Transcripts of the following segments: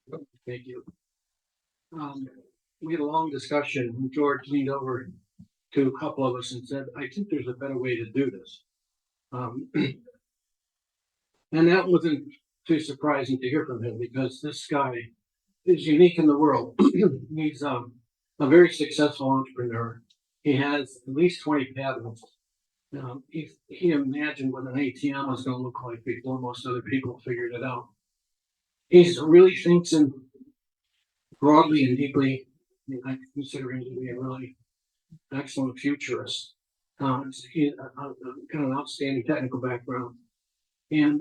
Thank you. Um, we had a long discussion, and George leaned over to a couple of us and said, I think there's a better way to do this. And that wasn't too surprising to hear from him because this guy is unique in the world. He's a very successful entrepreneur. He has at least 20 patents. He imagined what an ATM was going to look like before most other people figured it out. He really thinks in broadly and deeply. I consider him to be a really excellent futurist. He's got an outstanding technical background, and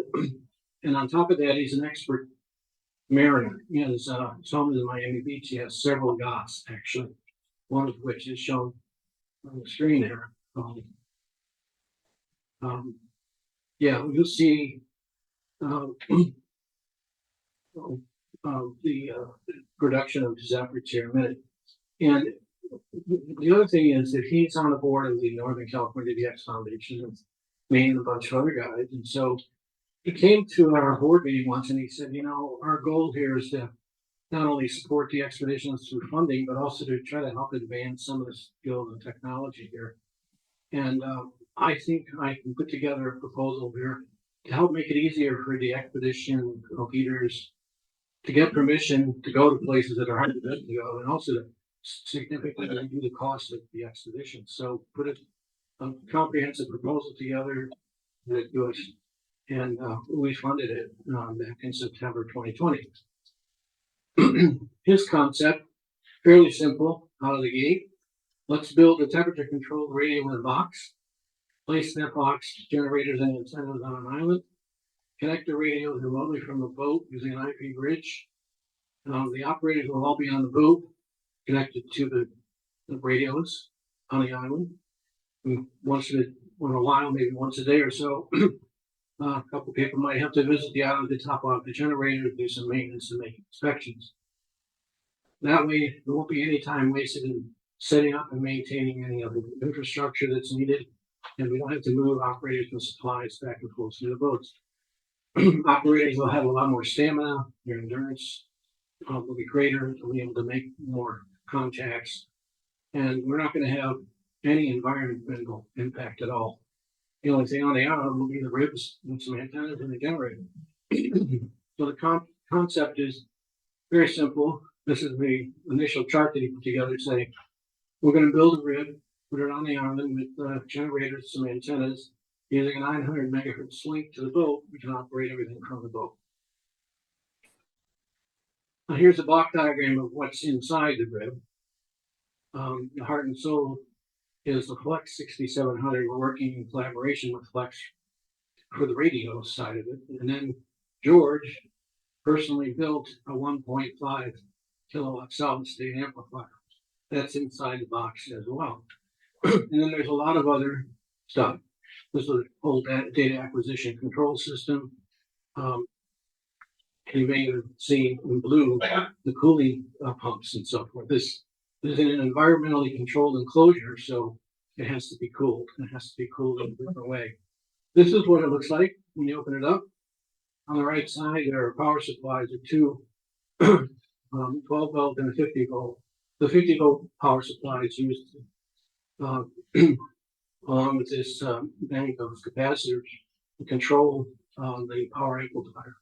and on top of that, he's an expert mariner. He has home in Miami Beach. He has several yachts, actually, one of which is shown on the screen there. Um, yeah, you'll see uh, the production of his efforts here in a minute. And the other thing is that he's on the board of the Northern California DX Foundation with me and a bunch of other guys. And so he came to our board meeting once and he said, our goal here is to not only support the expeditions through funding, but also to try to help advance some of the skills and technology here. And I think I can put together a proposal here to help make it easier for the expedition leaders to get permission to go to places that are hard to go, and also to significantly reduce the cost of the expedition. So put a comprehensive proposal together that goes, and we funded it back in September 2020. His concept, fairly simple out of the gate. Let's build a temperature controlled radio in a box, place that box generators and antennas on an island, connect the radios remotely from the boat using an IP bridge. The operators will all be on the boat connected to the radios on the island. And once in a while, maybe once a day or so, a couple of people might have to visit the island to top off the generator, do some maintenance and make inspections. That way, there won't be any time wasted in setting up and maintaining any of the infrastructure that's needed, and we don't have to move operators and supplies back and forth through the boats. Operators will have a lot more stamina, their endurance will be greater, they'll be able to make more contacts, and we're not going to have any environmental impact at all. The only thing on the island will be the ribs and some antennas and the generator. So the concept is very simple. This is the initial chart that he put together saying, we're going to build a rib, put it on the island with generators, some antennas, using a 900 megahertz link to the boat. We can operate everything from the boat. Now here's a block diagram of what's inside the rib. The heart and soul is the Flex 6700. We're working in collaboration with Flex for the radio side of it. And then George personally built a 1.5 kilowatt solid state amplifier. That's inside the box as well. And then there's a lot of other stuff. This is a whole data acquisition control system. You may have seen in blue the cooling pumps and so forth. This is in an environmentally controlled enclosure, so it has to be cooled. It has to be cooled in a different way. This is what it looks like when you open it up. On the right side, there are power supplies of two 12 volt and a 50 volt. The 50 volt power supply is used along with this bank of capacitors to control the power amplifier.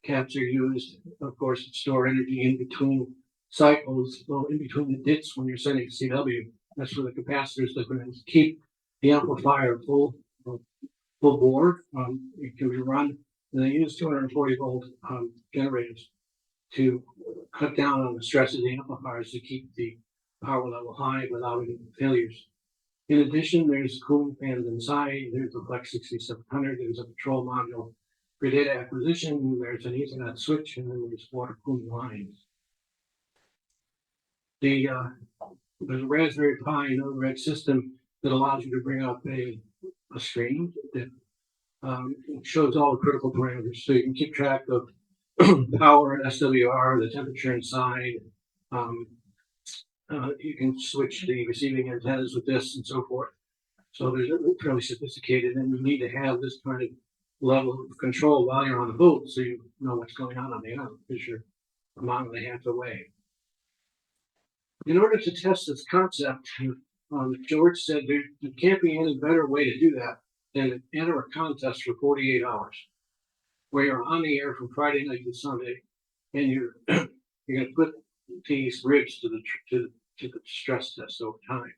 Caps are used, of course, to store energy in between cycles, well, in between the dits when you're sending CW. That's where the capacitors that are going to keep the amplifier full bore. It can be run, and they use 240 volt generators to cut down on the stress of the amplifiers to keep the power level high without any failures. In addition, there's cooling fans inside. There's the Flex 6700. There's a control module for data acquisition. There's an Ethernet switch, and then there's water cooling lines. There's a Raspberry Pi red system that allows you to bring up a screen that shows all the critical parameters, so you can keep track of power, SWR, the temperature inside. You can switch the receiving antennas with this and so forth. So there's fairly sophisticated, and you need to have this kind of level of control while you're on the boat, so you know what's going on the island, because you're a mile and a half away. In order to test this concept, George said there can't be any better way to do that than to enter a contest for 48 hours, where you're on the air from Friday night to Sunday, and you're going to put these ribs to the stress test over time.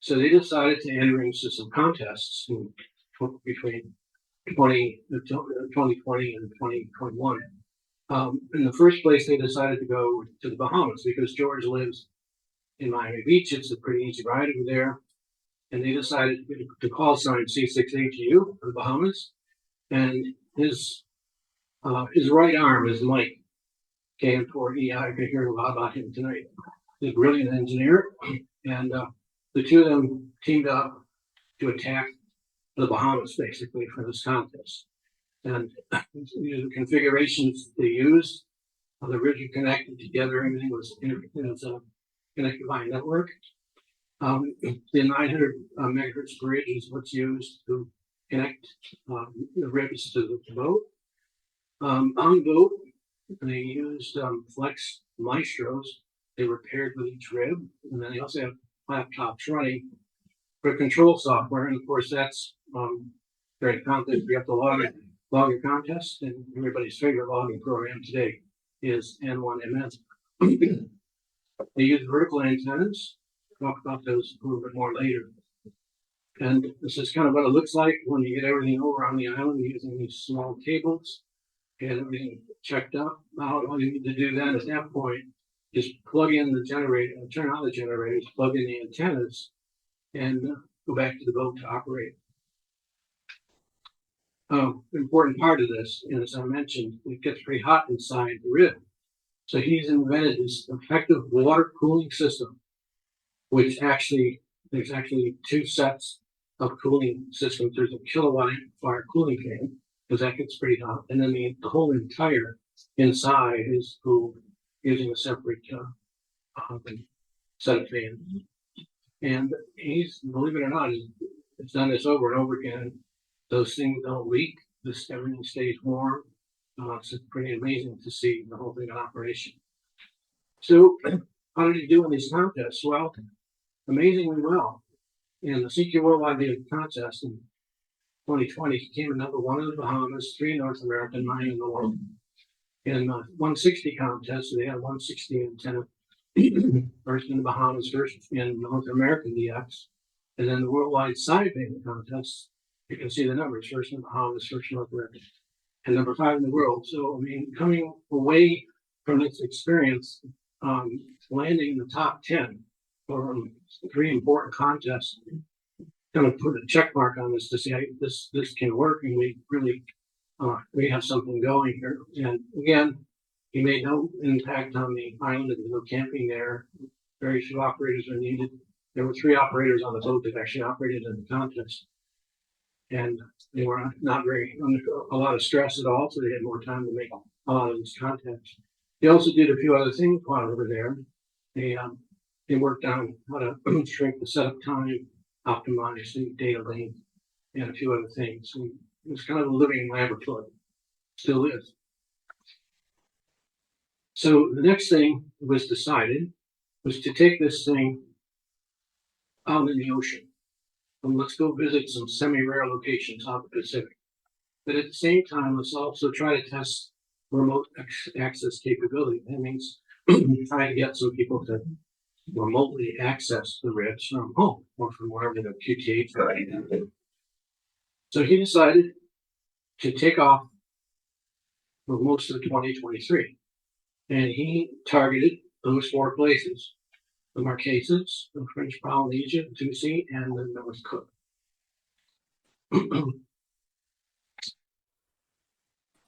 So they decided to enter into some contests between 2020 and 2021. In the first place, they decided to go to the Bahamas because George lives in Miami Beach. It's a pretty easy ride over there. And they decided to call sign C6HU for the Bahamas. And his right arm is Mike, K4E. I could hear a lot about him tonight. He's a brilliant engineer. And the two of them teamed up to attack the Bahamas, basically, for this contest. And the configurations they used, the ribs were connected together, everything was connected by a network. The 900 megahertz bridge is what's used to connect the ribs to the boat. On the boat, they used flex maestros. They were paired with each rib, and then they also have laptops running for control software. And of course, that's during contest. We have to log your contest, and everybody's favorite logging program today is N1MN. They use vertical antennas. Talk about those a little bit more later. And this is kind of what it looks like when you get everything over on the island using these small cables. Get everything checked up. Now, all you need to do then at that point is plug in the generator, turn on the generators, plug in the antennas, and go back to the boat to operate. Important part of this, and as I mentioned, it gets pretty hot inside the rib. So he's invented this effective water cooling system, which there's actually two sets of cooling systems. There's a kilowatt amplifier cooling fan, because that gets pretty hot. And then the whole entire inside is cooled using a separate set of fans. And he's, believe it or not, it's done this over and over again. Those things don't leak. Everything stays warm. It's pretty amazing to see the whole thing in operation. So, how did he do in these contests? Well, amazingly well. In the CQ Worldwide Data Contest in 2020, he came in number 1 in the Bahamas, 3 in North America, 9 in the world. In 160 contest, they had 160 antenna. First in the Bahamas, first in North American DX, and then the worldwide side band contest. You can see the numbers: first in the Bahamas, first in North America, and number 5 in the world. So, I mean, coming away from this experience, landing in the top 10 for 3 important contests, kind of put a check mark on this to say this can work, and we really we have something going here. And again, he made no impact on the island. There was no camping there. Very few operators are needed. There were 3 operators on the boat that actually operated in the contest, and they were not very under a lot of stress at all, so they had more time to make a lot of these contacts. They also did a few other things while over there. They worked on how to shrink the setup time, optimize the data link, and a few other things. And it was kind of a living laboratory. Still is. So the next thing was decided was to take this thing out in the ocean. And let's go visit some semi-rare locations out in the Pacific. But at the same time, let's also try to test remote access capability. That means trying to get some people to remotely access the ribs from home or from wherever the QTH is. So he decided to take off for most of 2023. And he targeted those 4 places: the Marquesas, the French Polynesia, the 2C, and the North Cook.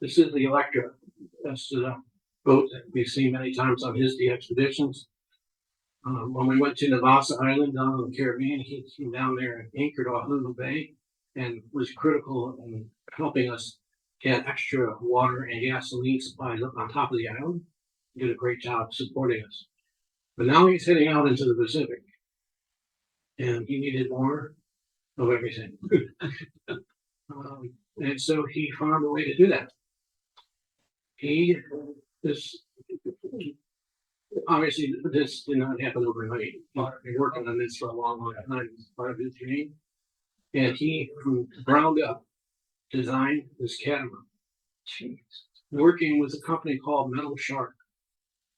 This is the Electra. That's the boat that we've seen many times on his DXpeditions. When we went to Navassa Island down in the Caribbean, he came down there and anchored off Lulu Bay and was critical in helping us get extra water and gasoline supplies up on top of the island. He did a great job supporting us. But now he's heading out into the Pacific, and he needed more of everything. And so he found a way to do that. obviously, this did not happen overnight. I've been working on this for a long, long time as part of his dream. And he, from the ground up, designed this catamaran. Jeez. Working with a company called Metal Shark.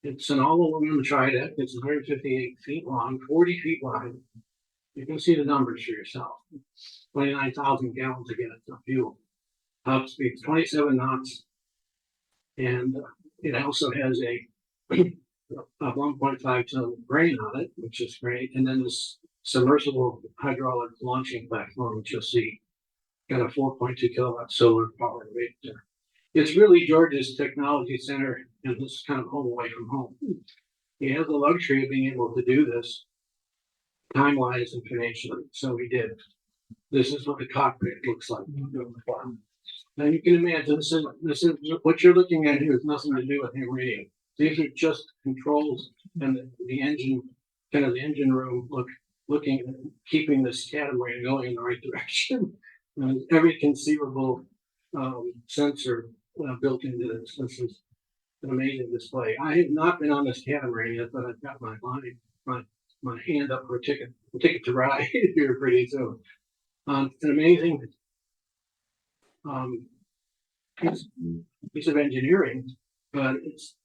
It's an all aluminum trideck. It's 158 feet long, 40 feet wide. You can see the numbers for yourself. 29,000 gallons of fuel. Top speed 27 knots. And it also has a 1.5 ton crane on it, which is great. And then this submersible hydraulic launching platform, which you'll see, got a 4.2 kilowatt solar power rated. It's really Georgia's technology center, and this is kind of home away from home. He has the luxury of being able to do this time-wise and financially, so he did. This is what the cockpit looks like. Now you can imagine this is what you're looking at here has nothing to do with ham radio. These are just controls and the engine, kind of the engine room looking, keeping this catamaran going in the right direction. Every conceivable sensor built into this. This is an amazing display. I have not been on this catamaran yet, but I've got my hand up for a ticket to ride here pretty soon. It's an amazing piece of engineering, but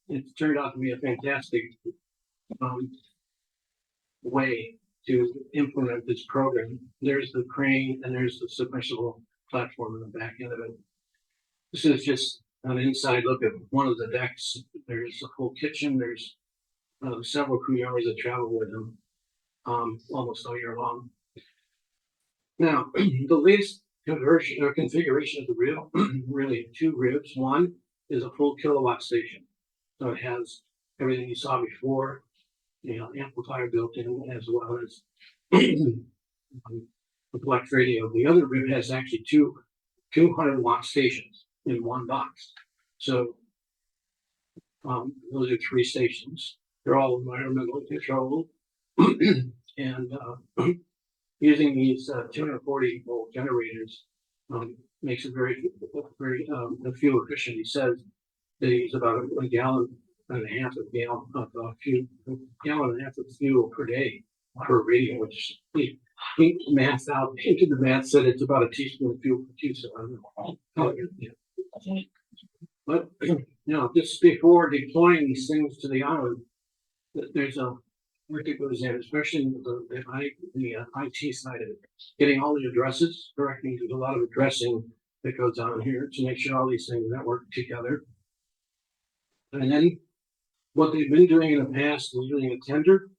it's turned out to be a fantastic way to implement this program. There's the crane and there's the submersible platform in the back end of it. This is just an inside look at one of the decks. There's a full kitchen. There's several crew members that travel with them almost all year long. Now, the latest conversion or configuration of the rib, really two ribs. One is a full kilowatt station. So it has everything you saw before, amplifier built in, as well as the flex radio. The other rib has actually two 200-watt stations in one box. So those are three stations. They're all environmentally controlled. And using these 240 volt generators makes it very fuel efficient. He says they use about a gallon and a half of fuel per day per radio, which he mathed out into the math, said it's about a teaspoon of fuel per Q. So I don't know. But just before deploying these things to the island, there's a work that goes in, especially the IT side of it, getting all the addresses correctly. There's a lot of addressing that goes on here to make sure all these things network together. And then what they've been doing in the past is using a tender.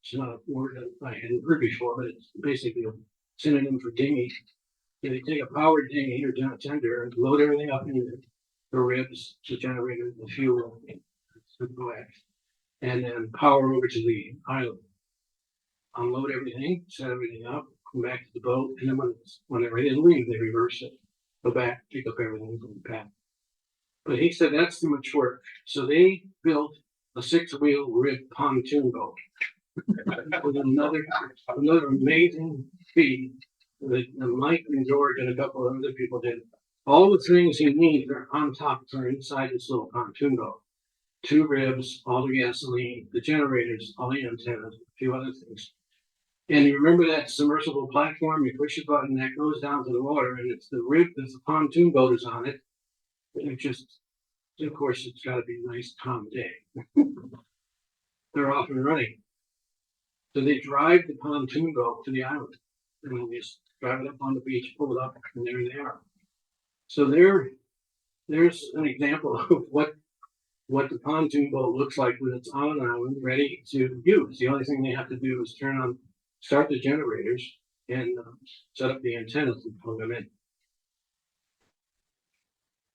It's not a word that I hadn't heard before, but it's basically a synonym for dinghy. They take a powered dinghy or a tender and load everything up in the ribs, the generator, the fuel, the coax, and then power over to the island. Unload everything, set everything up, come back to the boat, and then when they're ready to leave, they reverse it, go back, pick up everything from the pack. But he said that's too much work. So they built a 6-wheel rib pontoon boat with another amazing feat that Mike and George and a couple of other people did. All the things you need are on top or inside this little pontoon boat. 2 ribs, all the gasoline, the generators, all the antennas, a few other things. And you remember that submersible platform? You push a button that goes down to the water, and it's the rib, there's the pontoon boat is on it. And it just, of course, it's got to be a nice calm day. They're off and running. So they drive the pontoon boat to the island, and they just drive it up on the beach, pull it up, and there they are. So there's an example of what the pontoon boat looks like when it's on an island, ready to use. The only thing they have to do is start the generators, and set up the antennas and plug them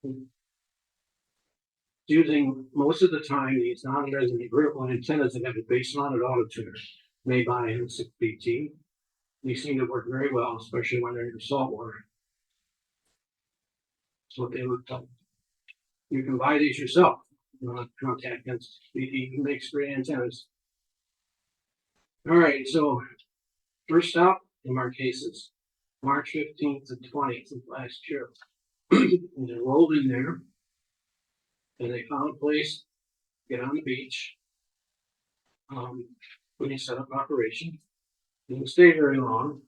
in. Using most of the time these non-resonant vertical antennas that have a base-mounted auto tuner made by N6BT. These seem to work very well, especially when they're in salt water. That's what they look like. You can buy these yourself. Contact N6BT makes great antennas. All right, so first stop in our cases, March 15th and 20th of last year. And they rolled in there, and they found a place to get on the beach. when he set up operation. He didn't stay very long.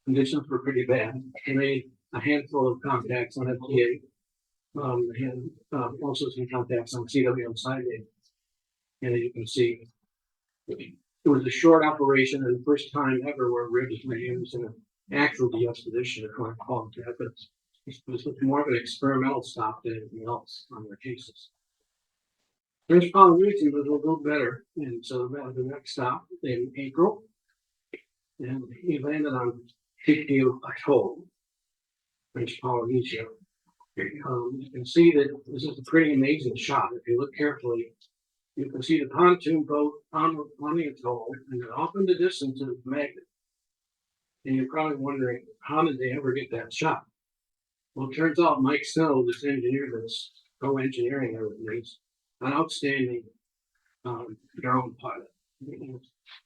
Conditions were pretty bad. He made a handful of contacts on FDA. And also some contacts on CW and Sidegate. And as you can see, it was a short operation and the first time ever where ribs were used in an actual DXpedition, if you want to call it that. But it was more of an experimental stop than anything else on their cases. French Polynesia was a little better, and so that was the next stop in April. And he landed on Tikio Atoll, French Polynesia. You can see that this is a pretty amazing shot. If you look carefully, you can see the pontoon boat on the atoll, and then off in the distance is the magnet. And you're probably wondering, how did they ever get that shot? Well, it turns out Mike Snow, this engineer that's co-engineering everything, is an outstanding drone pilot.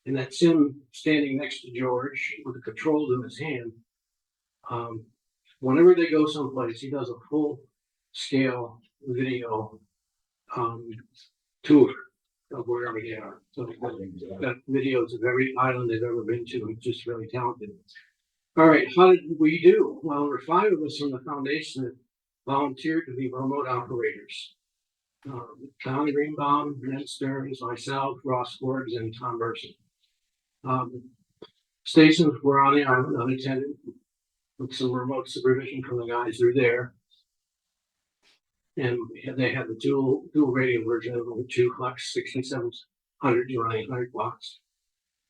And that's him standing next to George with the controls in his hand. Whenever they go someplace, he does a full scale video tour of wherever they are. So got videos of every island they've ever been to. He's just really talented. All right, how did we do? Well, there were 5 of us from the foundation that volunteered to be remote operators. Don Greenbaum, Ned Stearns, myself, Ross Forbes, and Tom Mercer. Stations were on the island unattended with some remote supervision from the guys who were there. And they had the dual radio version of the 2 Flex 6700 to 800 watts.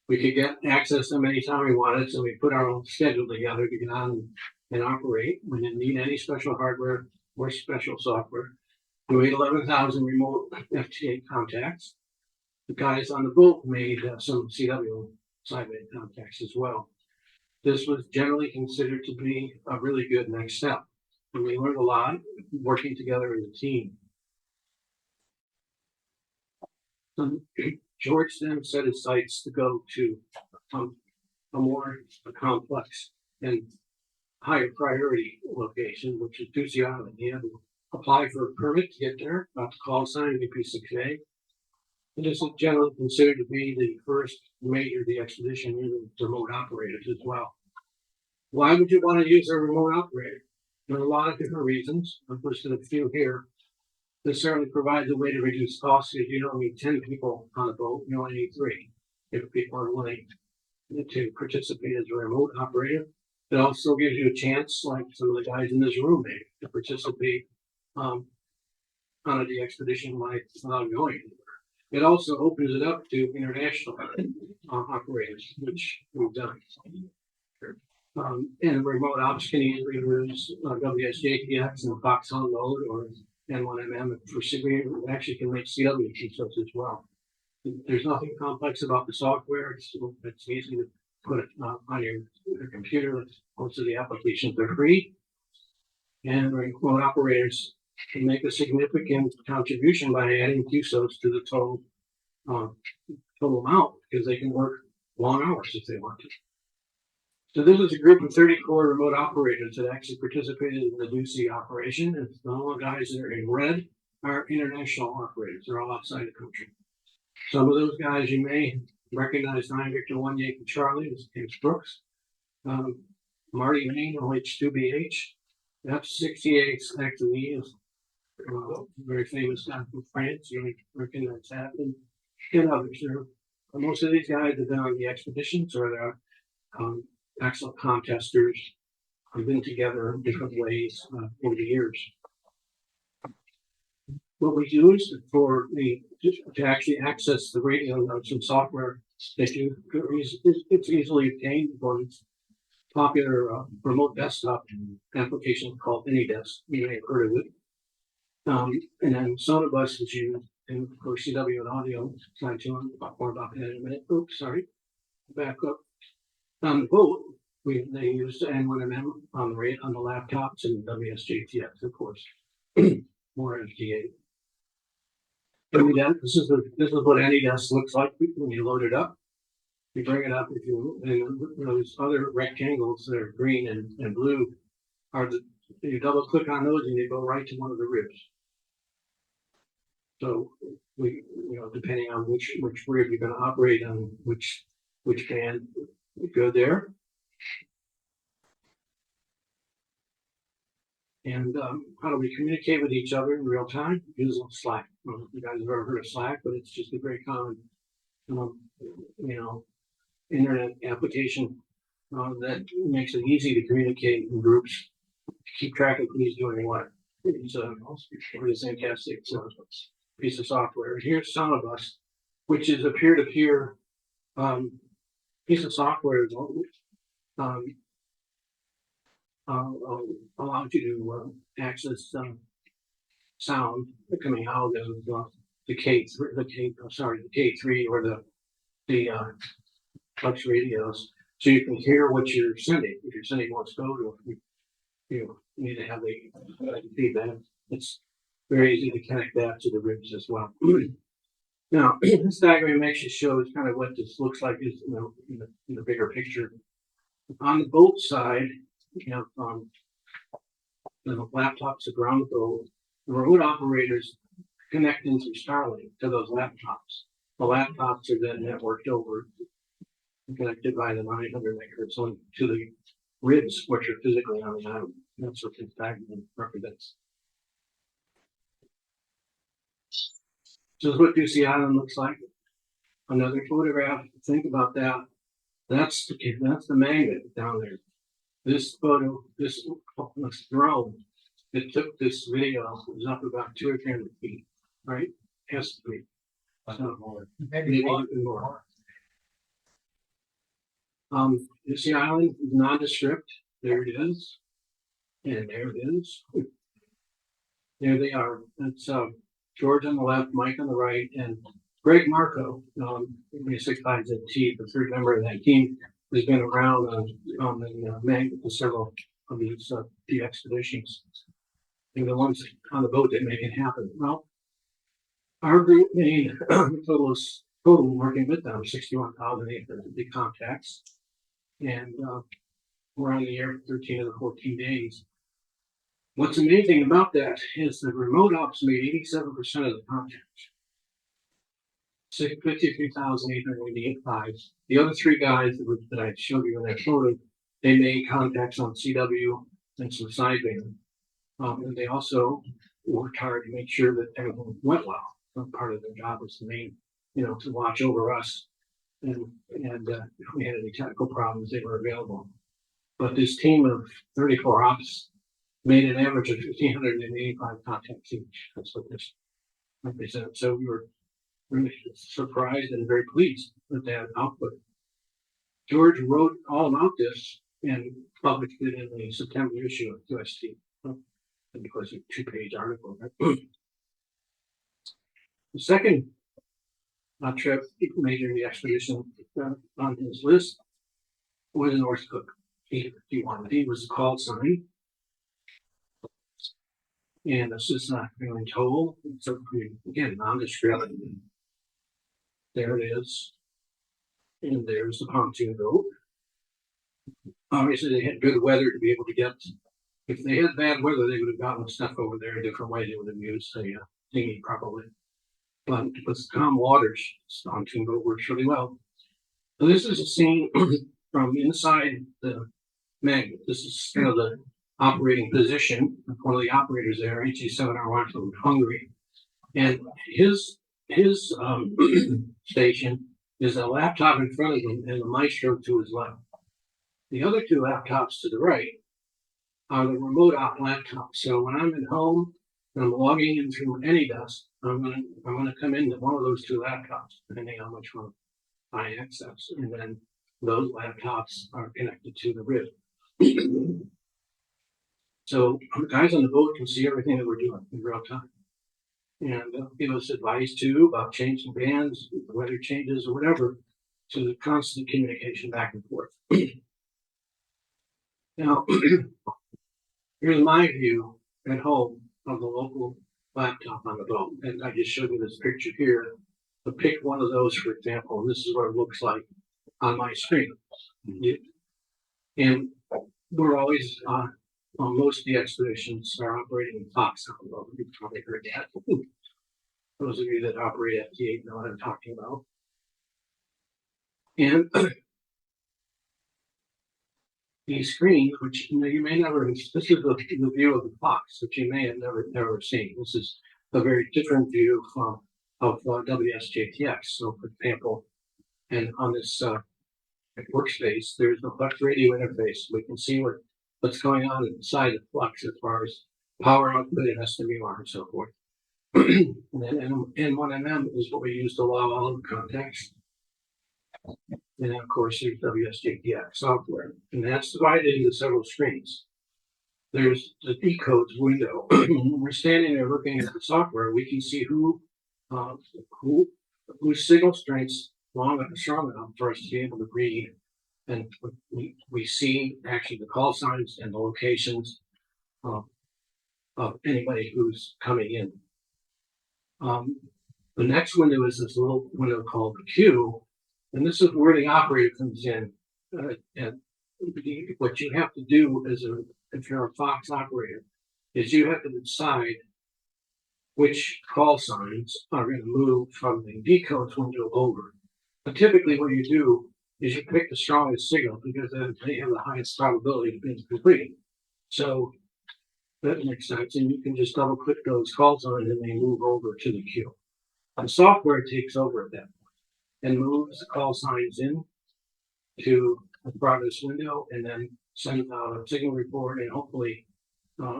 We could get access to them anytime we wanted, so we put our own schedule together to get on and operate. We didn't need any special hardware or special software. We made 11,000 remote FTA contacts. The guys on the boat made some CW sideband contacts as well. This was generally considered to be a really good next step. And we learned a lot working together as a team. George then set his sights to go to a more complex and higher priority location, which is Ducey Island. He had to apply for a permit to get there, got the call sign BP6A. And this is generally considered to be the first major DXpedition using remote operators as well. Why would you want to use a remote operator? There are a lot of different reasons. I've listed a few here. This certainly provides a way to reduce costs because you don't need 10 people on a boat, you only need 3 if people are willing to participate as a remote operator. It also gives you a chance, like some of the guys in this room maybe, to participate on a DXpedition without going anywhere. It also opens it up to international operators, which we've done. And remote ops can easily use WSJTX and Fox on load or N1MM for severe. Actually can make CW keystrokes as well. There's nothing complex about the software. It's easy to put it on your computer. Most of the applications are free. And remote operators can make a significant contribution by adding keystrokes to the total amount because they can work long hours if they want to. So this is a group of 34 remote operators that actually participated in the Ducey operation. And all the guys that are in red are international operators. They're all outside the country. Some of those guys you may recognize 9 Victor 1 Yankee Charlie, this is James Brooks. Marty Main, OH2BH. F68 actually is a very famous guy from France. You may recognize that. And others. Most of these guys have been on the expeditions or they're excellent contesters. Have been together in different ways over the years. What we use to actually access the radio notes and software that it's easily obtained on popular remote desktop application called AnyDesk. You may have heard of it. And then Sonobus is used, and of course CW and audio. Side 2, more about that in a minute. Oops, sorry. Back up. On the boat, they used N1MM on the laptops and WSJTX, of course. More FTA. This is what AnyDesk looks like when you load it up. You bring it up, and those other rectangles that are green and blue are you double click on those and you go right to one of the ribs. So we, depending on which rib you're going to operate on, which band, go there. And how do we communicate with each other in real time? Using Slack. I don't know if you guys have ever heard of Slack, but it's just a very common, um, internet application that makes it easy to communicate in groups, to keep track of who's doing what. It's a pretty fantastic piece of software. Here's some of us, which is a peer-to-peer piece of software um, allows you to access sound coming out of the K3 or the Flex radios, so you can hear what you're sending. If you're sending Morse code, or you need to have the feedback. It's very easy to connect that to the ribs as well. Now, this diagram actually shows kind of what this looks like is, in the bigger picture. On the boat side, you have the laptops that ground the boat. The remote operators connect into Starlink to those laptops. The laptops are then networked over, connected by the 900 megahertz link to the ribs, which are physically on the island. That's what this diagram represents. This is what Ducey Island looks like. Another photograph. Think about that. That's the magnet down there. This photo, this drone that took this video was up about 200 or 300 feet, right? Has to be. Maybe even more. Ducey Island is nondescript. There it is. And there it is. There they are. That's George on the left, Mike on the right, and Greg Marco, 657T, the third member of that team, has been around on the magnet for several of these DXpeditions. They're the ones on the boat that make it happen. Well, our group made total working with them 61,850 contacts, and we're on the air for 13 of the 14 days. What's amazing about that is the remote ops made 87% of the contacts. 53,885. The other three guys that I showed you in that photo, they made contacts on CW and some sideband. And they also worked hard to make sure that everything went well. Part of their job was to watch over us. And if we had any technical problems, they were available. But this team of 34 ops made an average of 1,585 contacts each. That's what this represents. So we were really surprised and very pleased with that output. George wrote all about this and published it in the September issue of QST. Of course, a 2-page article. Right? The second trip major the expedition on his list was North Cook. He was the call sign. And this is not really told. So again, nondescript. There it is. And there's the pontoon boat. Obviously, they had good weather to be able to get. If they had bad weather, they would have gotten stuff over there a different way. They would have used the thingy probably. But with calm waters, this pontoon boat works really well. So this is a scene from inside the magnet. This is kind of the operating position of one of the operators there, HE7R1 from Hungary. And his station is a laptop in front of him and a maestro to his left. The other two laptops to the right are the remote op laptops. So when I'm at home and I'm logging in through AnyDesk, I'm gonna come into one of those two laptops, depending on which one I access, and then those laptops are connected to the RIB. So the guys on the boat can see everything that we're doing in real time, and give us advice too about changing bands, weather changes, or whatever, to the constant communication back and forth. Now, here's my view at home of the local laptop on the boat, and I just showed you this picture here. So pick one of those, for example, and this is what it looks like on my screen. And we're always on most of the expeditions are operating in Fox on the boat. You've probably heard that. Those of you that operate FT8 know what I'm talking about. And these screens, which you may never, this is the view of the box, which you may have never seen. This is a very different view of WSJTX. So, for example, and on this workspace, there's the Flux radio interface. We can see what's going on inside the Flux as far as power output and SWR and so forth. And then N1MM is what we use to log all of the contacts. And then, of course, there's WSJTX software, and that's divided into several screens. There's the decodes window. When we're standing there looking at the software, we can see whose signal strength's strong enough for us to be able to read, and we see actually the call signs and the locations of anybody who's coming in. The next window is this little window called the queue, and this is where the operator comes in. And what you have to do if you're a Fox operator is you have to decide which call signs are going to move from the decodes window over. But typically what you do is you pick the strongest signal because then they have the highest probability of being complete. So that makes sense, and you can just double click those call signs and they move over to the queue. The software takes over at that point and moves the call signs in to the progress window and then sends out a signal report, and hopefully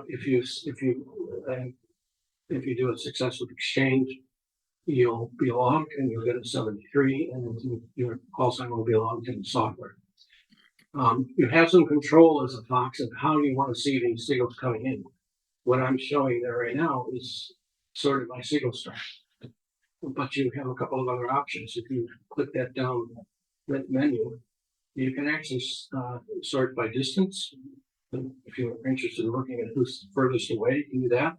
if you do a successful exchange, you'll be logged and you'll get a 73, and your call sign will be logged in the software. You have some control as a Fox of how you want to see these signals coming in. What I'm showing there right now is sorted by signal strength, but you have a couple of other options. If you click that down that menu, you can actually sort by distance. If you're interested in looking at who's furthest away, you can do that.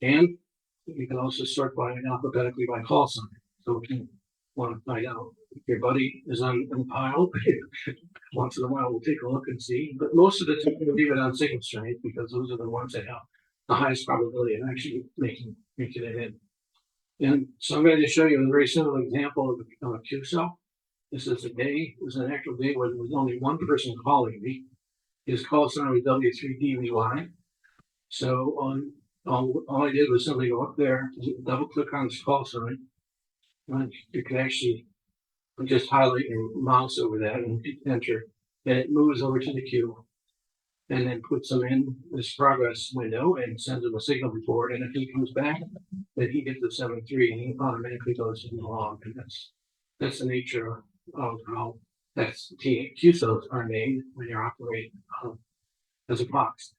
And you can also sort alphabetically by call sign. So if you want to find out if your buddy is on the pile, once in a while we'll take a look and see. But most of the time we'll leave it on signal strength because those are the ones that have the highest probability of actually making it in. And so I'm going to show you a very simple example of a Q cell. This is a day. It was an actual day where there was only one person calling me. His call sign was W3DVY. So all I did was simply go up there, double click on this call sign. And you can actually just highlight your mouse over that and hit enter, and it moves over to the queue and then puts them in this progress window and sends them a signal report. And if he comes back, then he gets the 73 and he automatically goes in the log. And that's the nature of how Q cells are made when you're operating as a box.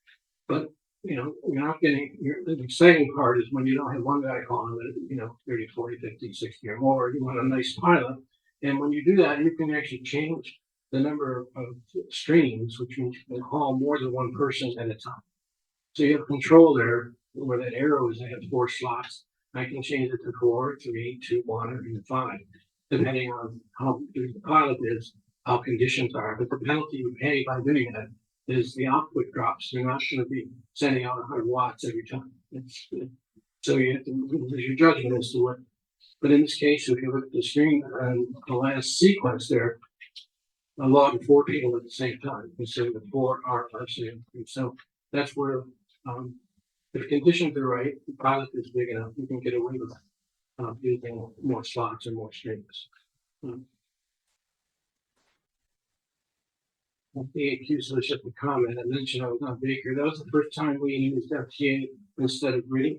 But you're not getting the exciting part is when you don't have one guy calling it, 30, 40, 50, 60 or more. You want a nice pilot. And when you do that, you can actually change the number of streams, which means you can call more than one person at a time. So you have control there where that arrow is. I have 4 slots. I can change it to 4, 3, 2, 1, or even 5, depending on how good the pilot is, how conditions are. But the penalty you pay by doing that is the output drops. You're not going to be sending out 100 watts every time. So you have to use your judgment as to what. But in this case, if you look at the screen and the last sequence there, I logged 4 people at the same time. So the 4 are same. So that's where, if conditions are right, the pilot is big enough, you can get away with using more slots and more streams. The AQ solution comment. I mentioned I was on Baker. That was the first time we used FTA instead of RIDI.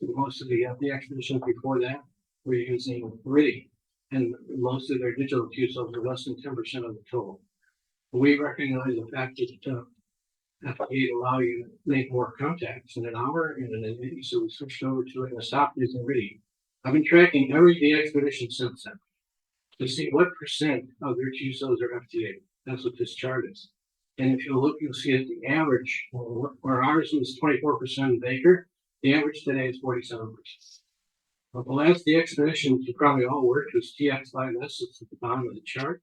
Most of the expeditions before that were using RIDI, and most of their digital Q cells are less than 10% of the total. We recognize the fact that FTA allow you to make more contacts in an hour and in a day, so we switched over to it and stopped using RIDI. I've been tracking every DXpedition since then to see what percent of their Q cells are FTA. That's what this chart is. And if you look, you'll see that the average, where ours was 24% in Baker, the average today is 47%. Well, the last DXpeditions you probably all worked was TX5S. It's at the bottom of the chart.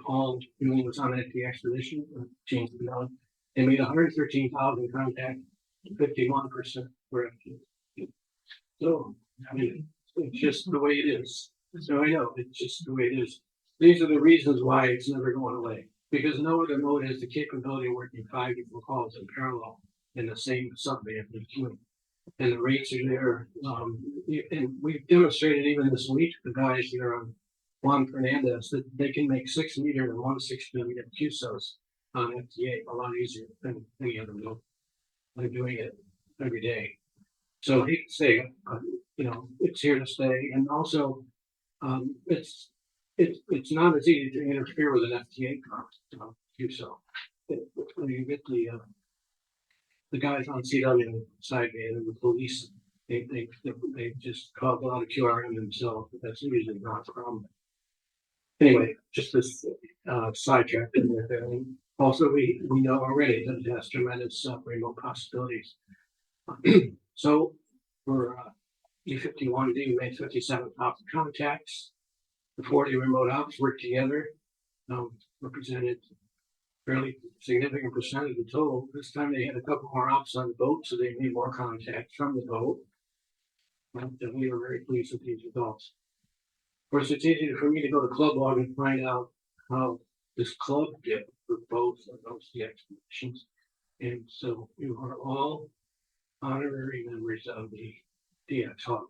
Paul Newman was on that DXpedition, changed the node. They made 113,000 contacts, 51% were FTA. So, I mean, it's just the way it is. So I know, it's just the way it is. These are the reasons why it's never going away. Because no other mode has the capability of working 5 different calls in parallel in the same subband in queue. And the rates are there. And we've demonstrated even this week, the guys here on Juan Fernandez, that they can make 6 meter and 1/6 millimeter QSOs on FTA a lot easier than any other mode. They're doing it every day. So he could say, it's here to stay, and also it's not as easy to interfere with an FTA QSO. When you get the guys on CW sideband and the police, they just cause a lot of QRM themselves, but that's usually not a problem. Anyway, just this sidetrack in there. And also, we know already that it has tremendous remote possibilities. So for E51D, we made 57 top contacts. The 40 remote ops worked together, represented fairly significant percentage of the total. This time they had a couple more ops on the boat, so they made more contacts from the boat. And we were very pleased with these results. Of course, it's easy for me to go to Club Log and find out how this club did for both of those DXpeditions. And so you are all honorary members of the DX Hall.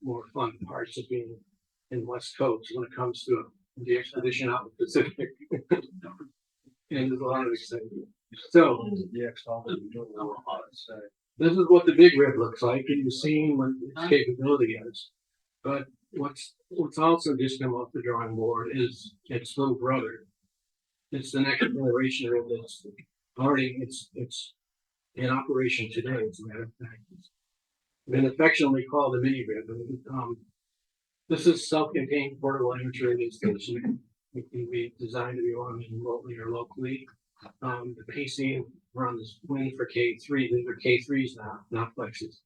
More fun parts of being in West Coast when it comes to the expedition out in the Pacific. And there's a lot of excitement. So this is what the big rib looks like, and you've seen what its capability is. But what's also just come off the drawing board is its little brother. It's the next generation of this. Already it's in operation today, as a matter of fact. It's been affectionately called the mini rib. This is self-contained portable amateur radio station. It can be designed to be run remotely or locally. The PC runs Win for K3. These are K3s now, not Flexes.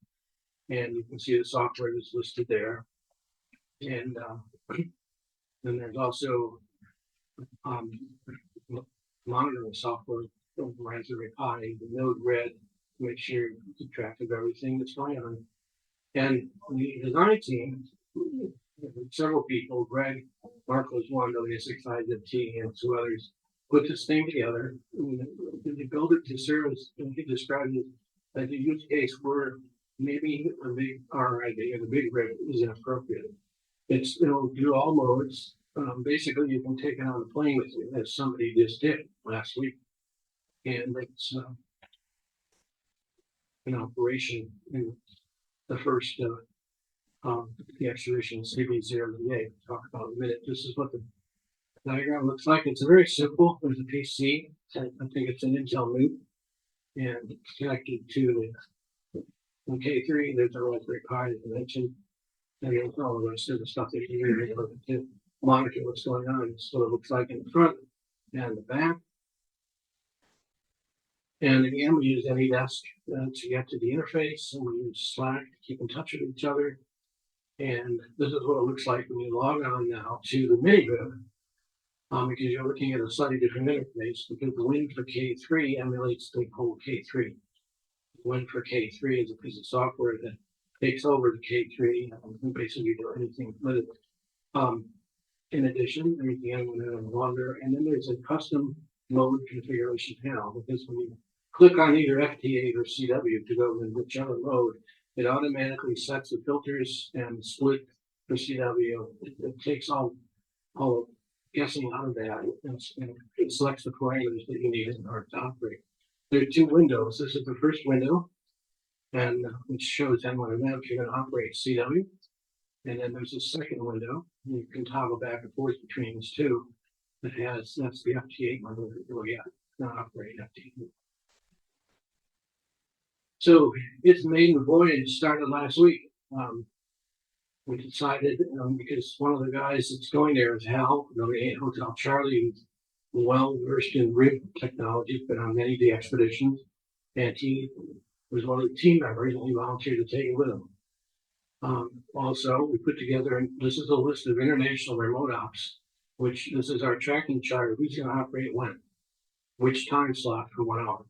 And you can see the software that's listed there. And then there's also monitoring software from Raspberry Pi, the Node Red, to make sure you keep track of everything that's going on. And the design team, several people, Greg, Mark was one, W65ZT, and two others, put this thing together. They built it to serve as, he described it as a use case where maybe a big RID or the big rig is inappropriate. It'll do all modes. Basically, you can take it on the plane with you, as somebody just did last week. And it's an operation in the first the expedition CB008. We'll talk about in a minute. This is what the diagram looks like. It's very simple. There's a PC. I think it's an Intel loop, and it's connected to the K3. There's a Raspberry Pi, as I mentioned, and there's all the rest of the stuff that you need to monitor what's going on. It's what it looks like in the front and the back. And again, we use AnyDesk to get to the interface, and we use Slack to keep in touch with each other. And this is what it looks like when you log on now to the mini grid, because you're looking at a slightly different interface, because the Win for K3 emulates the whole K3. Win for K3 is a piece of software that takes over the K3 and can basically do anything with it. In addition, there's the M1 longer, and then there's a custom mode configuration panel, because when you click on either FT8 or CW to go in whichever mode, it automatically sets the filters and split for CW. It takes all guessing out of that, and it selects the parameters that you need in order to operate. There are two windows. This is the first window, and which shows M1M if you're going to operate CW. And then there's a second window. You can toggle back and forth between these two. That's the FT8 window that you'll get, not operate FT8. So its maiden voyage started last week. We decided, because one of the guys that's going there is Hal, Hotel Charlie, who's well versed in rig technology, been on many DXpeditions, and he was one of the team members, and he volunteered to take it with him. Also, we put together, and this is a list of international remote ops, which this is our tracking chart. Who's going to operate when, which time slot for 1 hour.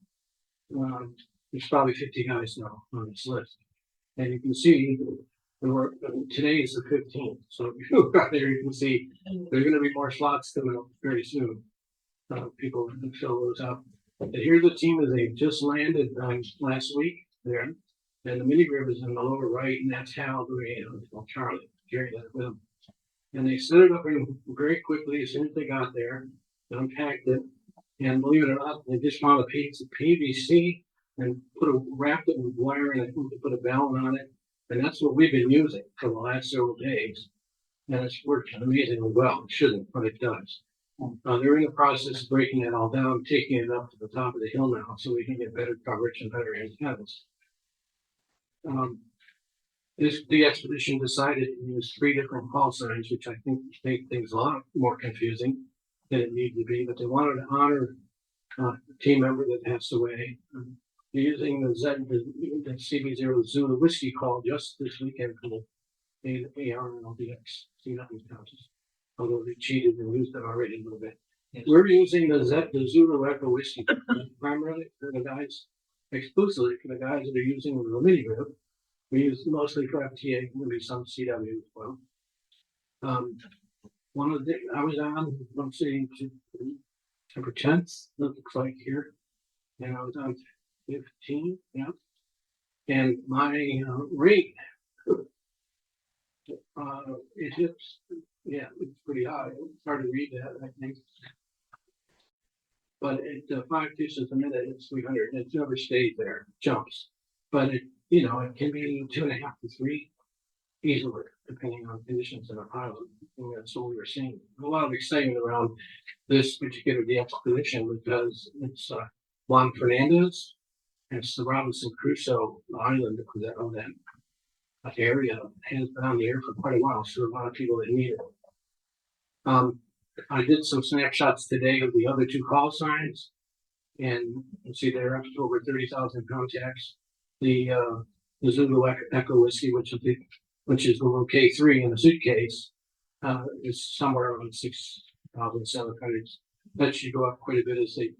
there's probably 50 guys now on this list. And you can see today is the 15th. So if you look out there, you can see there's going to be more slots coming up very soon. People can fill those up. And here's the team that they just landed last week there. And the mini grid is in the lower right, and that's Hal, Charlie, Jerry, that with them. And they set it up very quickly as soon as they got there, unpacked it, and believe it or not, they just found a piece of PVC and wrapped it with wire and put a balun on it. And that's what we've been using for the last several days. And it's worked amazingly well. It shouldn't, but it does. They're in the process of breaking it all down, taking it up to the top of the hill now so we can get better coverage and better antennas. The expedition decided to use 3 different call signs, which I think make things a lot more confusing than it needed to be, but they wanted to honor a team member that passed away. Using the CB0 Zulu whiskey call just this weekend for the AR and LDX C9 counties, although they cheated and used it already a little bit. Yes. We're using the Zulu Echo whiskey primarily for the guys, exclusively for the guys that are using the mini group. We use mostly for FTA, maybe some CW as well. One of the I was on, let's see, September 10th, looks like here, and I was on 15, yeah. And my rate, it hits, yeah, it's pretty high. It's hard to read that, I think. But at 5 deuces a minute, it's 300. It never stays there, jumps. But it can be 2.5 to 3 easily, depending on conditions in a pilot. And that's what we were seeing. A lot of excitement around this particular DXpedition because it's Juan Fernandez, and it's the Robinson Crusoe Island of that area has been on the air for quite a while, so there are a lot of people that need it. I did some snapshots today of the other 2 call signs, and you see they're up to over 30,000 contacts. The Zulu Echo whiskey, which is the little K3 in the suitcase, is somewhere around 6,700. That should go up quite a bit as they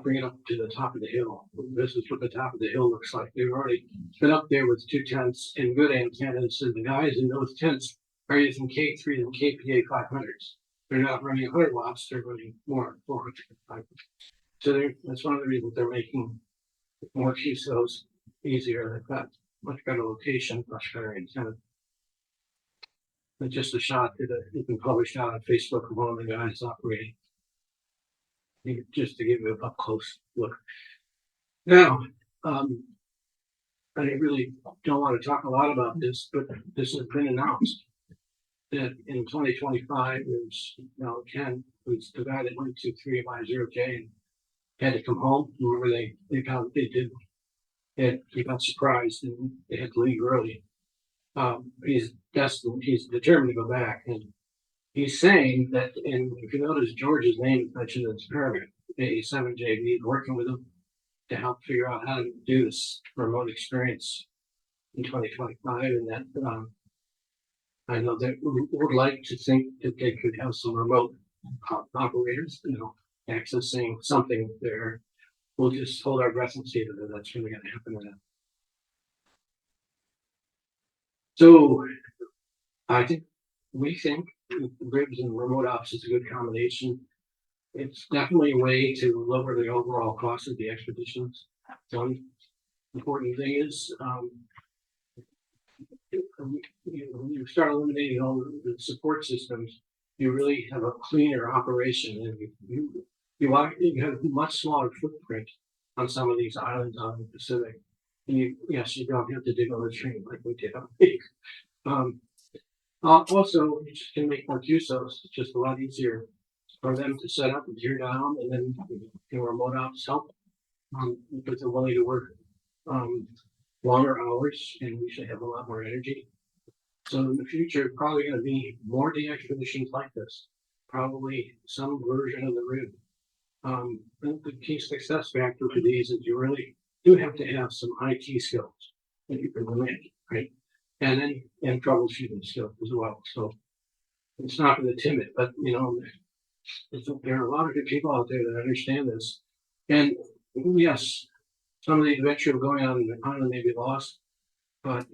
bring it up to the top of the hill. This is what the top of the hill looks like. They've already been up there with 2 tents and good antennas, and the guys in those tents are using K3 and KPA 500s. They're not running 100 watts, they're running more 400. So that's one of the reasons they're making more QSOs easier. They've got much better location, much better antenna. And just a shot that has been published out on Facebook of one of the guys operating. Just to give you a up close look. Now, I really don't want to talk a lot about this, but this has been announced that in 2025, there's Ken, who's the guy that went to 350J and had to come home. Remember they did. And he got surprised and they had to leave early. He's determined to go back, and he's saying that, and if you notice George's name is mentioned in this paragraph, K6MM working with him to help figure out how to do this remote experience in 2025, and that I know that we would like to think that they could have some remote operators, accessing something there. We'll just hold our breath and see that that's really going to happen or not. So we think ribs and remote ops is a good combination. It's definitely a way to lower the overall cost of the expeditions. One important thing is when you start eliminating all the support systems, you really have a cleaner operation, and you have a much smaller footprint on some of these islands on the Pacific. And you don't have to dig on the train like we did on the also, you just can make more QSOs. It's just a lot easier for them to set up and tear down, and then remote ops help because they're willing to work longer hours, and we should have a lot more energy. So in the future, probably going to be more DXpeditions like this. Probably some version of the RIB. The key success factor for these is you really do have to have some IT skills that you can manage, right? And troubleshooting skills as well. So it's not for the timid, but there are a lot of good people out there that understand this. And yes, Some of the adventure of going on the island may be lost, but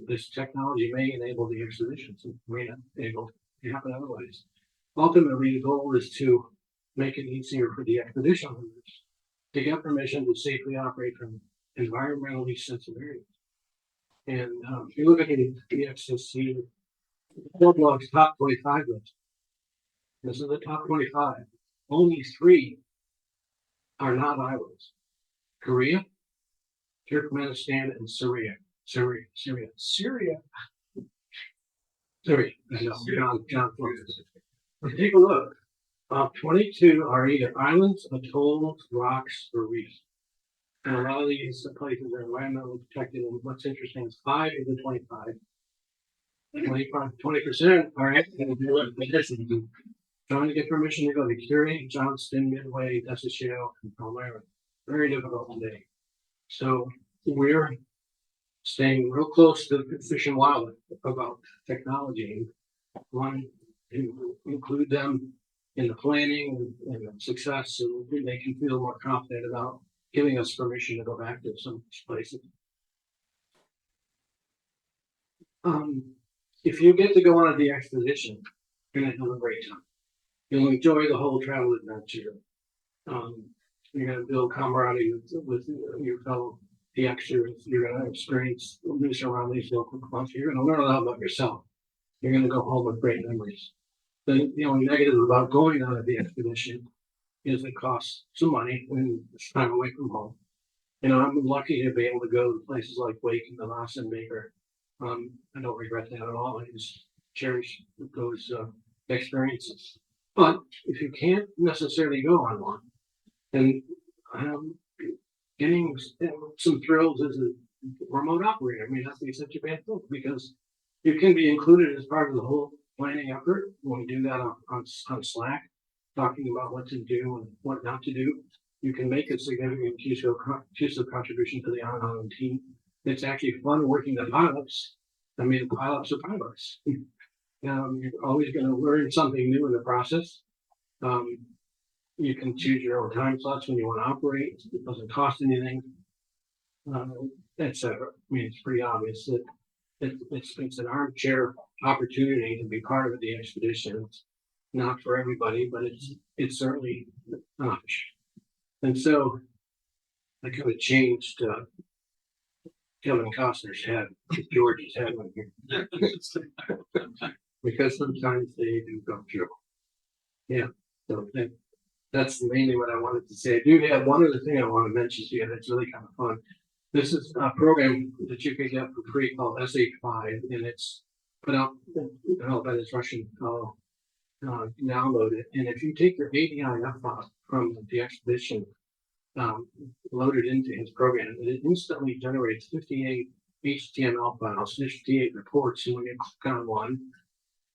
this technology may enable the expeditions. It may not be able to happen otherwise. Ultimately, the goal is to make it easier for the expedition owners to get permission to safely operate from environmentally sensitive areas. And if you look at the XSC blog's top 25 list, this is the top 25. Only 3 are not islands: Korea, Turkmenistan, and Syria. Syria. I know, John Flores. Take a look. 22 are either islands, atolls, rocks, or reefs. And a lot of these places are environmentally protected. And what's interesting is 5 of the 25, 20% are actually trying to get permission to go to Curie, Johnston, Midway, Desatiero, and Palmyra. Very difficult today. So we're staying real close to the Fish and Wildlife about technology. Want to include them in the planning and success, so they can feel more confident about giving us permission to go back to some places. If you get to go on a DXpedition, you're going to have a great time. You'll enjoy the whole travel adventure. You're going to build camaraderie with your fellow DXers. You're going to experience this around these local clubs. You're going to learn a lot about yourself. You're going to go home with great memories. The only negative about going on a DXpedition is it costs some money and it's time away from home. I'm lucky to be able to go to places like Wake and the Lawson Baker. I don't regret that at all. I just cherish those experiences. But if you can't necessarily go on one, then getting some thrills as a remote operator may not be such a bad thing, because you can be included as part of the whole planning effort. When we do that on Slack, talking about what to do and what not to do, you can make a significant QSO contribution to the ongoing team. It's actually fun working the pilots. I mean, pilots are pilots. You're always going to learn something new in the process. You can choose your own time slots when you want to operate. It doesn't cost anything, etc. I mean, it's pretty obvious that it's an armchair opportunity to be part of the expedition. It's not for everybody, but it's certainly an option. And so I kind of changed Kevin Costner's head, George's head, because sometimes they do go through. Yeah, so that's mainly what I wanted to say. I do have one other thing I want to mention to you that's really kind of fun. This is a program that you can get for free called SH5, and it's put out by this Russian fellow. Download it, and if you take your ADIF file from the expedition, loaded into his program, it instantly generates 58 HTML files, 58 reports, and when you click on one,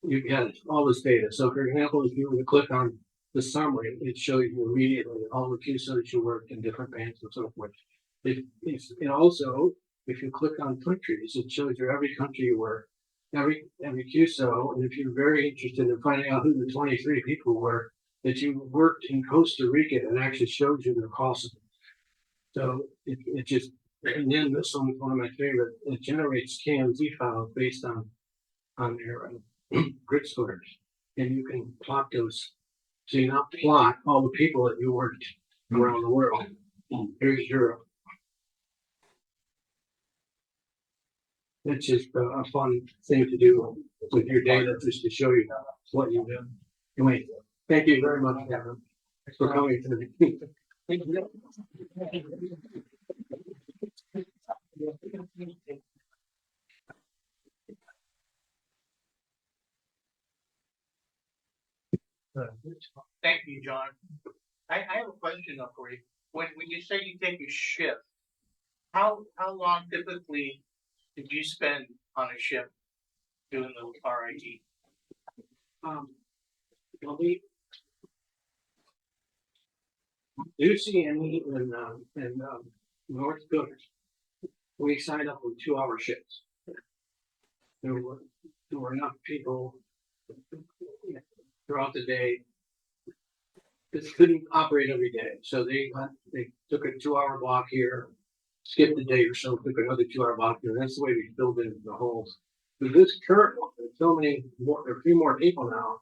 you get all this data. So, for example, if you were to click on the summary, it shows you immediately all the QSOs you worked in different bands and so forth. And also, if you click on countries, it shows you every country you worked, every QSO, and if you're very interested in finding out who the 23 people were that you worked in Costa Rica, it actually shows you their call signs. So it just, and then this one's one of my favorite. It generates KMZ files based on their grid squares, and you can plot those. So you not plot all the people that you worked around the world. Here's Europe. It's just a fun thing to do with your data, just to show you what you've done. Anyway, thank you very much, Kevin, for coming to me. Thank you, John. I have a question though for you. When you say you take a shift, how long typically did you spend on a ship doing the RIT? Well, we do see any in North Dakota. We signed up with 2-hour shifts. There were enough people throughout the day this couldn't operate every day. So they took a 2 hour block here, skipped a day or so, took another 2 hour block here. That's the way we filled in the holes. With this current one, there's so many more, there are a few more people now.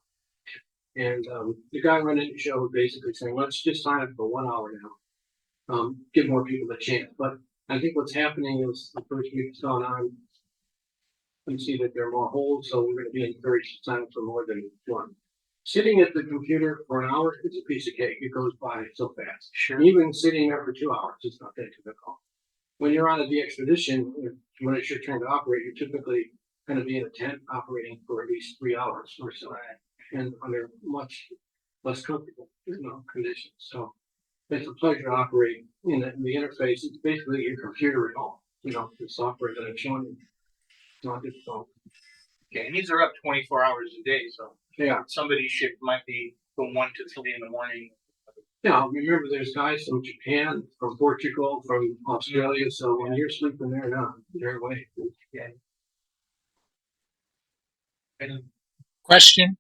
And the guy running the show was basically saying, let's just sign up for 1 hour now. Give more people a chance. But I think what's happening is the first week has gone on. We see that there are more holes, so we're going to be encouraged to sign up for more than one. Sitting at the computer for an hour is a piece of cake. It goes by so fast. Sure. Even sitting there for 2 hours, it's not that difficult. When you're on a DXpedition, when it's your turn to operate, you're typically going to be in a tent operating for at least 3 hours or so, and under much less comfortable, conditions. So it's a pleasure to operate in the interface. It's basically your computer at home. The software that I'm showing you. It's not difficult. Okay, and these are up 24 hours a day, so Yeah. somebody's shift might be from 1 to 3 in the morning. Yeah, remember there's guys from Japan, from Portugal, from Australia, so when you're sleeping there now, they're awake. Yeah. And Question?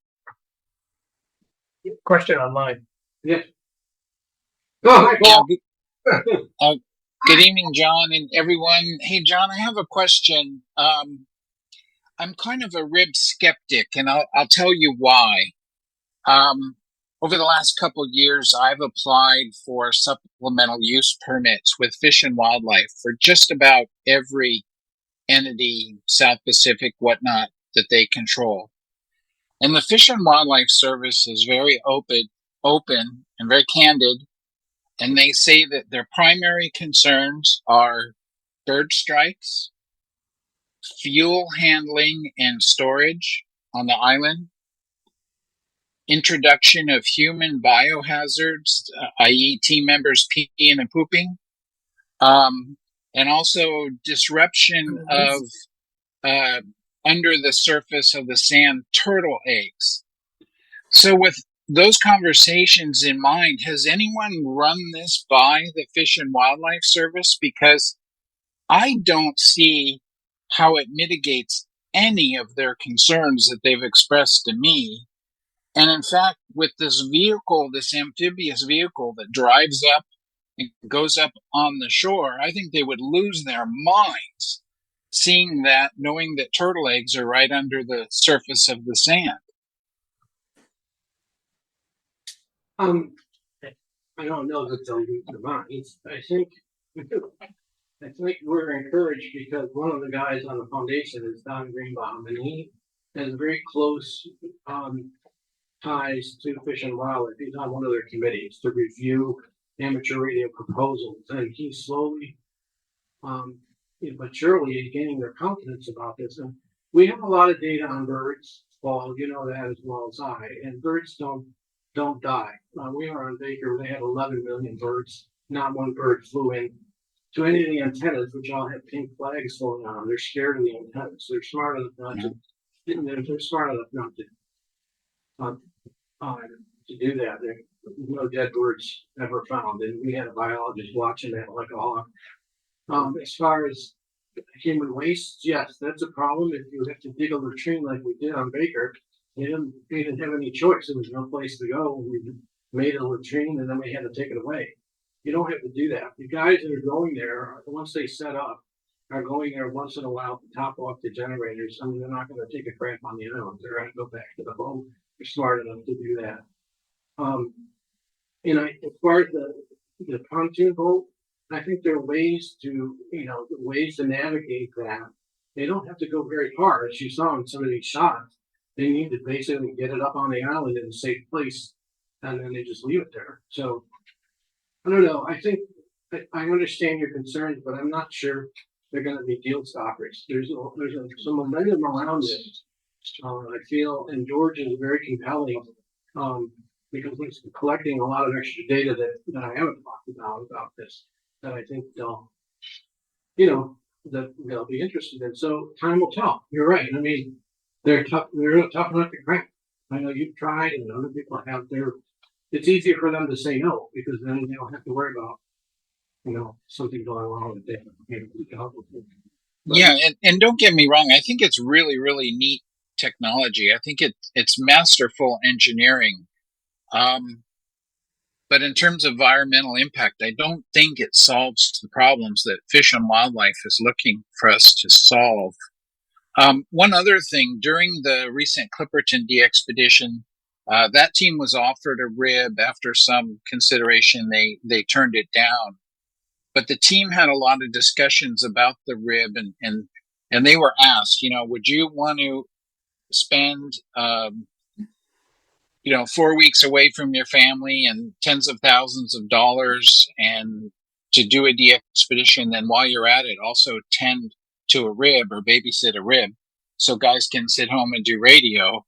question online. Yeah. Oh, hi, Yeah, Paul. good evening, John and everyone. Hey, John, I have a question. I'm kind of a rib skeptic, and I'll tell you why. Over the last couple of years, I've applied for supplemental use permits with Fish and Wildlife for just about every entity, South Pacific, whatnot, that they control. And the Fish and Wildlife Service is very open and very candid. And they say that their primary concerns are bird strikes, fuel handling and storage on the island, introduction of human biohazards, i.e. team members peeing and pooping, and also disruption of under the surface of the sand turtle eggs. So with those conversations in mind, has anyone run this by the Fish and Wildlife Service? Because I don't see how it mitigates any of their concerns that they've expressed to me. And in fact, with this vehicle, this amphibious vehicle that drives up and goes up on the shore, I think they would lose their minds seeing that, knowing that turtle eggs are right under the surface of the sand. I don't know that they'll lose their minds. I think we're encouraged because one of the guys on the foundation is Don Greenbaum, and he has very close ties to Fish and Wildlife. He's on one of their committees to review amateur radio proposals, and he's slowly, but surely is gaining their confidence about this. And we have a lot of data on birds, Paul. You know that as well as I. And birds don't die. We were on Baker. They had 11 million birds. Not one bird flew in to any of the antennas, which all have pink flags floating on them. They're scared of the antennas. They're smart enough not to. They're smart enough not to do that. There's no dead birds ever found, and we had a biologist watching that like a hawk. As far as human waste, yes, that's a problem. If you have to dig a latrine like we did on Baker, we didn't have any choice. There was no place to go. We made a latrine, and then we had to take it away. You don't have to do that. The guys that are going there, once they set up, are going there once in a while to top off the generators. I mean, they're not going to take a crap on the island. They're going to go back to the boat. They're smart enough to do that. As far as the pontoon boat, I think there are ways to navigate that. They don't have to go very far, as you saw in some of these shots. They need to basically get it up on the island in a safe place, and then they just leave it there. So I don't know. I think I understand your concerns, but I'm not sure they're going to be deal stoppers. There's some momentum around this. I feel, and George is very compelling because he's collecting a lot of extra data that I haven't talked about this. That I think they'll be interested in. So time will tell. You're right. I mean, they're tough. They're tough enough to crack. I know you've tried, and other people have. It's easier for them to say no because then they don't have to worry about something going wrong with them. Yeah, and don't get me wrong. I think it's really, really neat technology. I think it's masterful engineering. But in terms of environmental impact, I don't think it solves the problems that Fish and Wildlife is looking for us to solve. One other thing, during the recent Clipperton DXpedition, that team was offered a rib. After some consideration, they turned it down. But the team had a lot of discussions about the rib, and they were asked, would you want to spend 4 weeks away from your family and tens of thousands of dollars and to do a DXpedition, then while you're at it, also tend to a rib or babysit a rib so guys can sit home and do radio.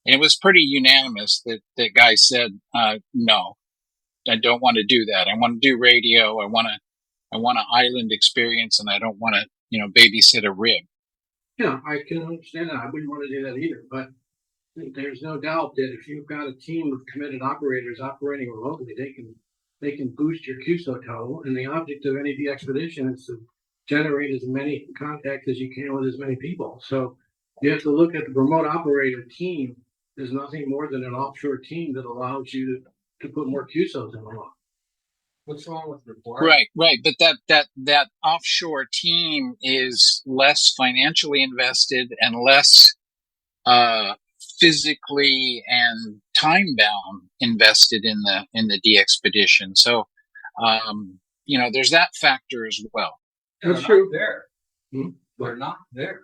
And it was pretty unanimous that guys said, no, I don't want to do that. I want to do radio. I want an island experience, and I don't want to, babysit a rib. Yeah, I can understand that. I wouldn't want to do that either, but there's no doubt that if you've got a team of committed operators operating remotely, they can boost your QSO total. And the object of any DXpedition is to generate as many contacts as you can with as many people. So you have to look at the remote operator team as nothing more than an offshore team that allows you to put more QSOs in the log. What's wrong with report? Right. But that offshore team is less financially invested and less physically and time bound invested in the DXpedition. So, there's that factor as well. That's true. There, they're not there.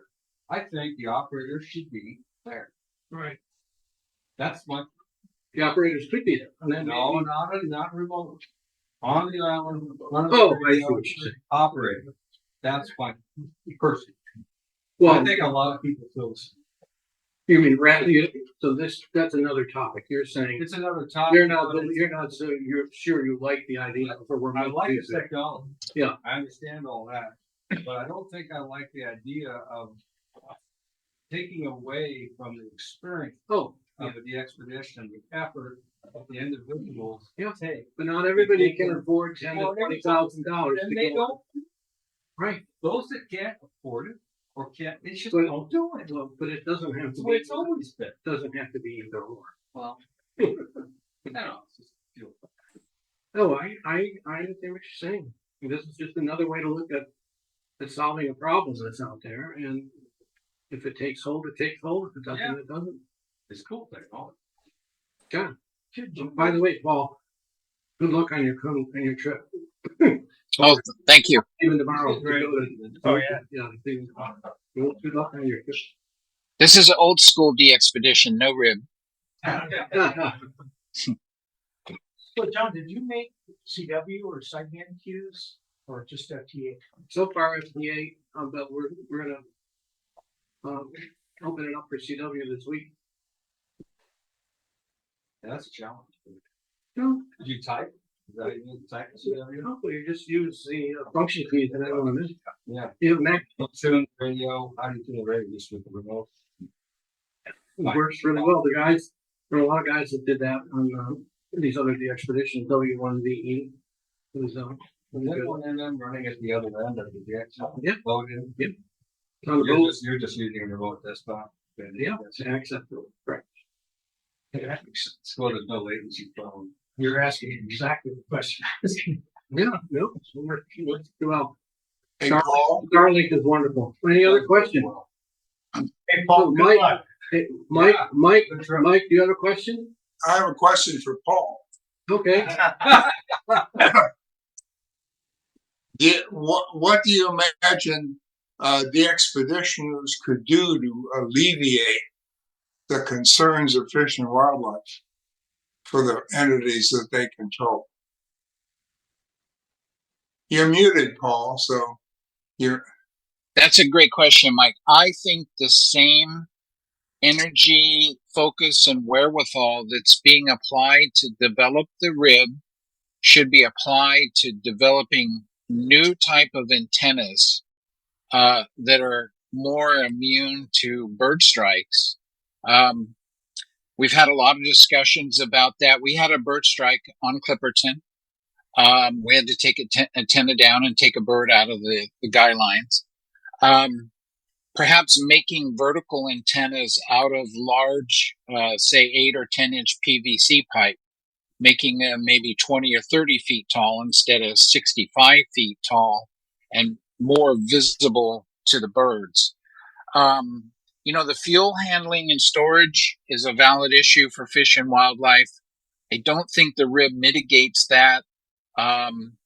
I think the operators should be there. Right. That's my. The operators could be there. And then No, not remote. On the island. Oh, I see what you're saying. Operator. That's my person. Well, I think a lot of people feel this. you mean so that's another topic. You're saying It's another topic. you're not so you're sure you like the idea for remote. I like music. the technology. Yeah. I understand all that. But I don't think I like the idea of taking away from the experience Oh, of the DXpedition, the effort of the individuals Yeah. take. but not everybody can afford $10,000 to $20,000 And to they go. don't, Right. those that can't afford it or can't, they just But- don't do it. Well, but it doesn't have That's to the way be. it's always been. Doesn't have to be either or. Well, I don't know, it's just feel. Oh, I understand what you're saying. This is just another way to look at solving a problem that's out there. And if it takes hold, it takes hold. If it doesn't, Yeah. it doesn't. It's cool technology. John. Should Oh, you- by the way, Paul, good luck on your trip. Oh, thank you. Even tomorrow. Oh, yeah. Yeah. Good luck on your trip. This is an old school DXpedition, no rib. So John, did you make CW or sideband queues or just FTA? So far, FDA, but we're gonna open it up for CW this week. Yeah, that's a challenge. No, Did you type? Is that you type? no, you just use the function keys and everyone is. Yeah. You Mac Tune radio, how do you tune the radio just with the remote? works really well. The guys, there are a lot of guys that did that on these other DXpeditions, W1VE. It was And then one end I'm running at the other end of the DX. Yeah. Load in. Yep. on the boat. You're just using a remote desktop. Yeah, it's acceptable. Correct. So there's no latency problem. You're asking exactly the question. Yeah, no, it's worked well. Hey, Paul, Starlink is wonderful. Any other question? Hey, Paul, good Mike- luck. Hey, Mike, Yeah. Mike, Good trip. Mike, do you have a question? I have a question for Paul. Okay. What do you imagine the expeditioners could do to alleviate the concerns of fish and wildlife for the entities that they control? You're muted, Paul, so you're. That's a great question, Mike. I think the same energy, focus, and wherewithal that's being applied to develop the rib should be applied to developing new type of antennas that are more immune to bird strikes. We've had a lot of discussions about that. We had a bird strike on Clipperton. We had to take antenna down and take a bird out of the guy lines. Perhaps making vertical antennas out of large, say 8 or 10 inch PVC pipe making them maybe 20 or 30 feet tall instead of 65 feet tall and more visible to the birds. You know, the fuel handling and storage is a valid issue for fish and wildlife. I don't think the rib mitigates that. Um,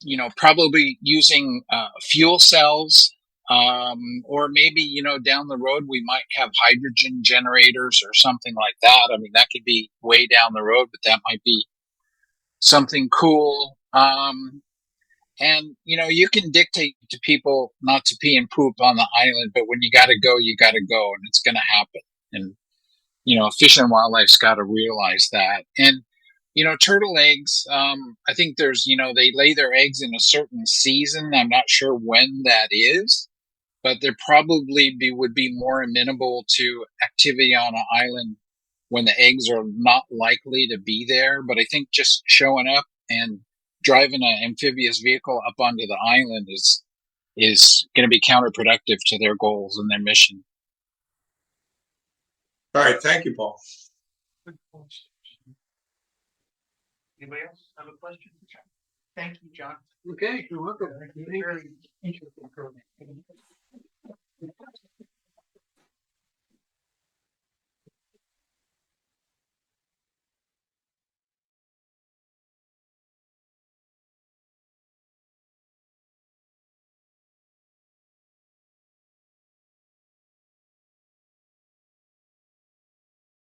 you know, probably using fuel cells, or maybe, you know, down the road we might have hydrogen generators or something like that. I mean, that could be way down the road, but that might be something cool. And you know, you can dictate to people not to pee and poop on the island, but when you got to go, you got to go, and it's going to happen. And you know, Fish and Wildlife's got to realize that. And you know, turtle eggs. I think there's, you know, they lay their eggs in a certain season. I'm not sure when that is, but there probably would be more amenable to activity on an island when the eggs are not likely to be there. But I think just showing up and driving an amphibious vehicle up onto the island is going to be counterproductive to their goals and their mission. All right, thank you, Paul. Anybody else have a question? Thank you, John. Okay, you're welcome. Very interesting program.